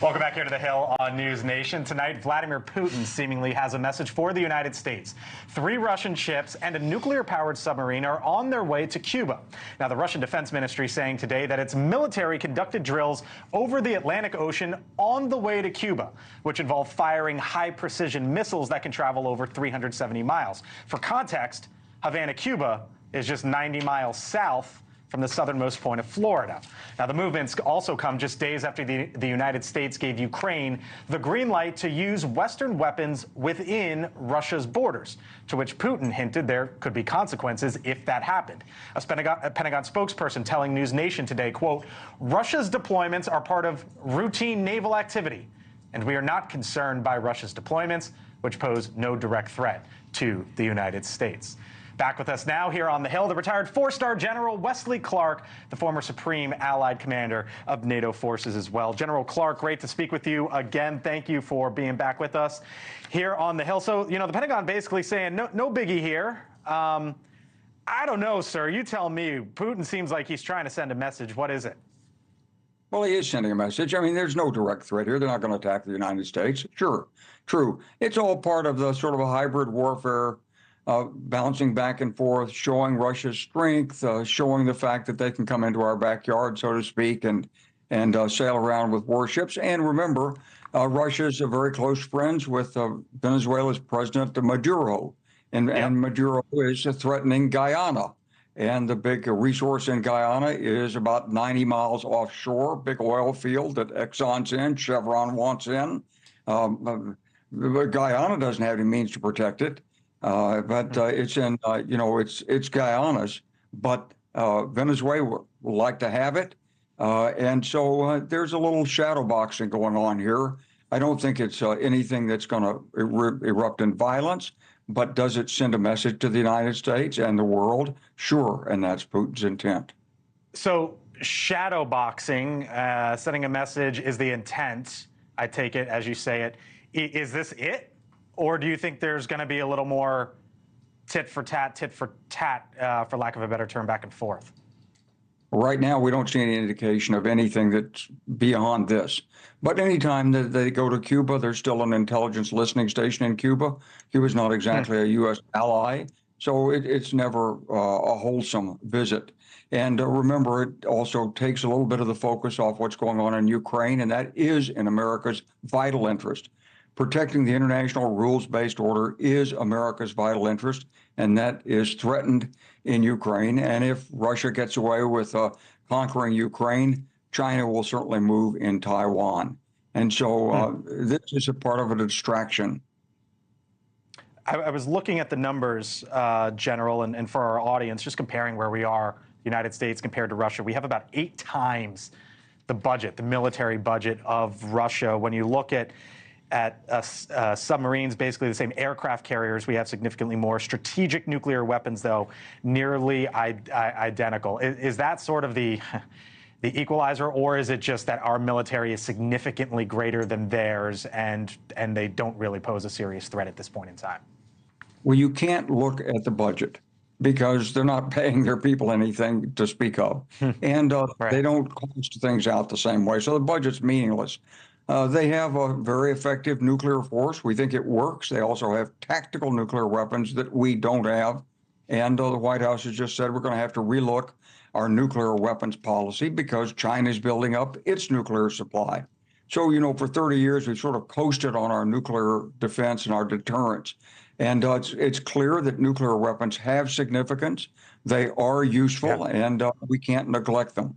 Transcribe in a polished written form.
Welcome back here to the Hill on News Nation. Tonight, Vladimir Putin seemingly has a message for the United States. 3 Russian ships and a nuclear-powered submarine are on their way to Cuba. Now, the Russian Defense Ministry saying today that its military conducted drills over the Atlantic Ocean on the way to Cuba, which involve firing high-precision missiles that can travel over 370 miles. For context, Havana, Cuba is just 90 miles south from the southernmost point of Florida. Now, the movements also come just days after the United States gave Ukraine the green light to use Western weapons within Russia's borders, to which Putin hinted there could be consequences if that happened. A Pentagon spokesperson telling News Nation today, quote, "Russia's deployments are part of routine naval activity, and we are not concerned by Russia's deployments, which pose no direct threat to the United States." Back with us now here on the Hill, the retired 4-star General Wesley Clark, the former Supreme Allied Commander of NATO forces as well. General Clark, great to speak with you again. Thank you for being back with us here on the Hill. So, you know, the Pentagon basically saying no biggie here. I don't know, sir. You tell me. Putin seems like he's trying to send a message. What is it? Well, he is sending a message. I mean, there's no direct threat here. They're not going to attack the United States. Sure, true. It's all part of the sort of a hybrid warfare, bouncing back and forth, showing Russia's strength, showing the fact that they can come into our backyard, so to speak, and sail around with warships. And remember, Russia's very close friends with Venezuela's President Maduro, and Maduro is threatening Guyana. And the big resource in Guyana is about 90 miles offshore, big oil field that Exxon's in, Chevron wants in. Guyana doesn't have any means to protect it. But it's in, it's Guyana's, but Venezuela would like to have it. And so there's a little shadow boxing going on here. I don't think it's anything that's going to erupt in violence, but does it send a message to the United States and the world? Sure, and that's Putin's intent. So shadow boxing, sending a message is the intent, I take it, as you say it. Is this it? Or do you think there's going to be a little more tit for tat, for lack of a better term, back and forth? Right now, we don't see any indication of anything that's beyond this. But anytime that they go to Cuba, there's still an intelligence listening station in Cuba. Cuba's not exactly a U.S. ally, so it's never a wholesome visit. And remember, it also takes a little bit of the focus off what's going on in Ukraine, and that is in America's vital interest. Protecting the international rules-based order is America's vital interest, and that is threatened in Ukraine. And if Russia gets away with conquering Ukraine, China will certainly move in Taiwan. And so this is a part of a distraction. I was looking at the numbers, General, and for our audience, just comparing where we are, the United States compared to Russia. We have about 8 times the budget, the military budget of Russia. When you look at submarines, basically the same aircraft carriers, we have significantly more. Strategic nuclear weapons, though, nearly identical. Is that sort of the equalizer, or is it just that our military is significantly greater than theirs and they don't really pose a serious threat at this point in time? Well, you can't look at the budget because they're not paying their people anything to speak of. And Right. They don't cost things out the same way. So the budget's meaningless. They have a very effective nuclear force. We think it works. They also have tactical nuclear weapons that we don't have. And the White House has just said we're going to have to relook our nuclear weapons policy because China's building up its nuclear supply. So, for 30 years, we've sort of coasted on our nuclear defense and our deterrence. And it's clear that nuclear weapons have significance. They are useful, and we can't neglect them.